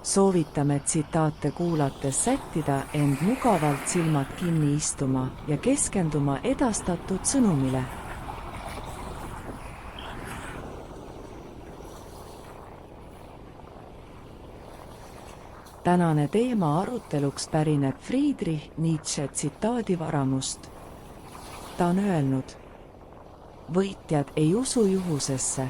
Soovitame tsitaate kuulates sättida end mugavalt silmad kinni istuma ja keskenduma edastatud sõnumile. Tänane teema aruteluks pärineb Friedrich Nietzsche tsitaadi varamust. Ta on öelnud: võitjad ei usu juhusesse.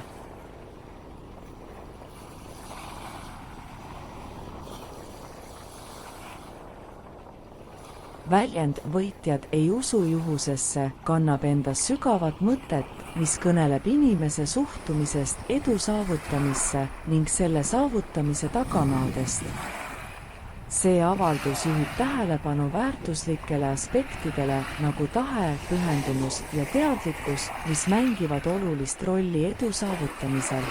Väljend võitjad ei usu juhusesse kannab endas sügavat mõtet, mis kõneleb inimese suhtumisest edu saavutamisse ning selle saavutamise tagamaadest. See avaldus juhib tähelepanu väärtuslikele aspektidele nagu tahe, pühendumus ja teadlikkus, mis mängivad olulist rolli edu saavutamisel.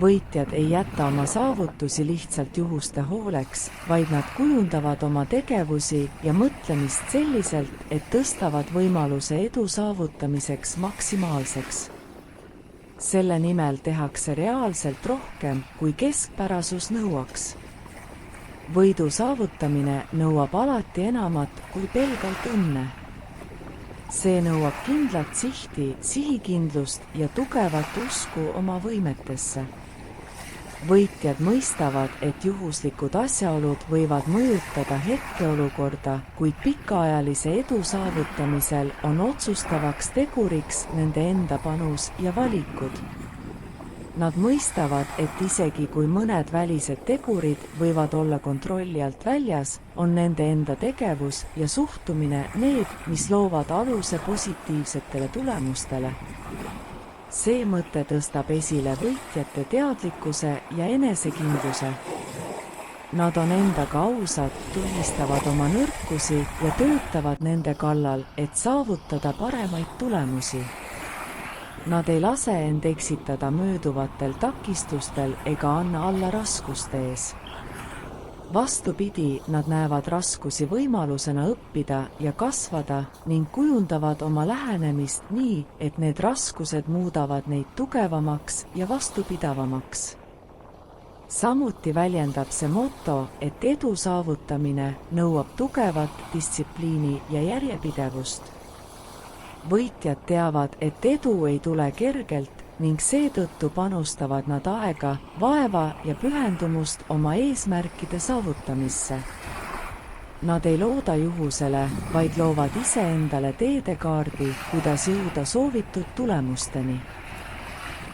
Võitjad ei jäta oma saavutusi lihtsalt juhuste hooleks, vaid nad kujundavad oma tegevusi ja mõtlemist selliselt, et tõstavad võimaluse edu saavutamiseks maksimaalseks. Selle nimel tehakse reaalselt rohkem, kui keskpärasus nõuaks. Võidu saavutamine nõuab alati enamat kui pelgalt õnne. See nõuab kindlat sihti, sihikindlust ja tugevat usku oma võimetesse. Võitjad mõistavad, et juhuslikud asjaolud võivad mõjutada hetkeolukorda, kuid pikaajalise edu saavutamisel on otsustavaks teguriks nende enda panus ja valikud. Nad mõistavad, et isegi kui mõned välised tegurid võivad olla kontrolli alt väljas, on nende enda tegevus ja suhtumine need, mis loovad aluse positiivsetele tulemustele. See mõte tõstab esile võitjate teadlikkuse ja enesekindluse. Nad on endaga ausad, tunnistavad oma nõrkusi ja töötavad nende kallal, et saavutada paremaid tulemusi. Nad ei lase end eksitada mööduvatel takistustel ega anna alla raskuste ees. Vastupidi, nad näevad raskusi võimalusena õppida ja kasvada ning kujundavad oma lähenemist nii, et need raskused muudavad neid tugevamaks ja vastupidavamaks. Samuti väljendab see moto, et edu saavutamine nõuab tugevat distsipliini ja järjepidevust. Võitjad teavad, et edu ei tule kergelt ning seetõttu panustavad nad aega, vaeva ja pühendumust oma eesmärkide saavutamisse. Nad ei looda juhusele, vaid loovad iseendale teedekaardi, kuidas jõuda soovitud tulemusteni.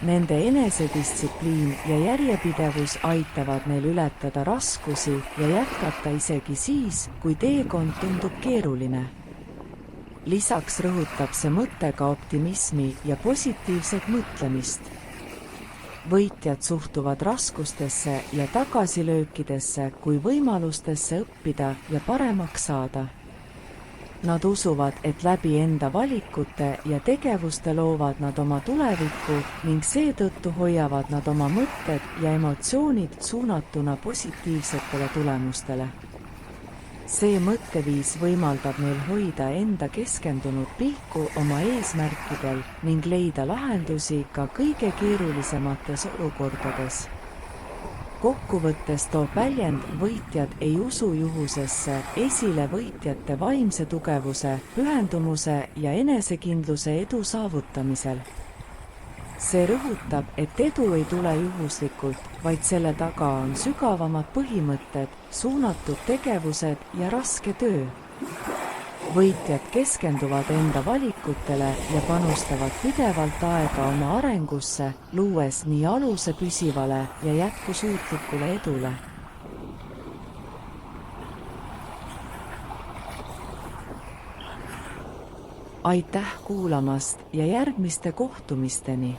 Nende enesedistsipliin ja järjepidevus aitavad neil ületada raskusi ja jätkata isegi siis, kui teekond tundub keeruline. Lisaks rõhutab see mõte ka optimismi ja positiivset mõtlemist. Võitjad suhtuvad raskustesse ja tagasilöökidesse kui võimalustesse õppida ja paremaks saada. Nad usuvad, et läbi enda valikute ja tegevuste loovad nad oma tulevikku ning seetõttu hoiavad nad oma mõtted ja emotsioonid suunatuna positiivsetele tulemustele. See mõtteviis võimaldab neil hoida enda keskendunud pilku oma eesmärkidel ning leida lahendusi ka kõige keerulisemates olukordades. Kokkuvõttes toob väljend võitjad ei usu juhusesse esile võitjate vaimse tugevuse, pühendumuse ja enesekindluse edu saavutamisel. See rõhutab, et edu ei tule juhuslikult, vaid selle taga on sügavamad põhimõtted, suunatud tegevused ja raske töö. Võitjad keskenduvad enda valikutele ja panustavad pidevalt aega oma arengusse, luues nii aluse püsivale ja jätkusuutlikule edule. Aitäh kuulamast ja järgmiste kohtumisteni!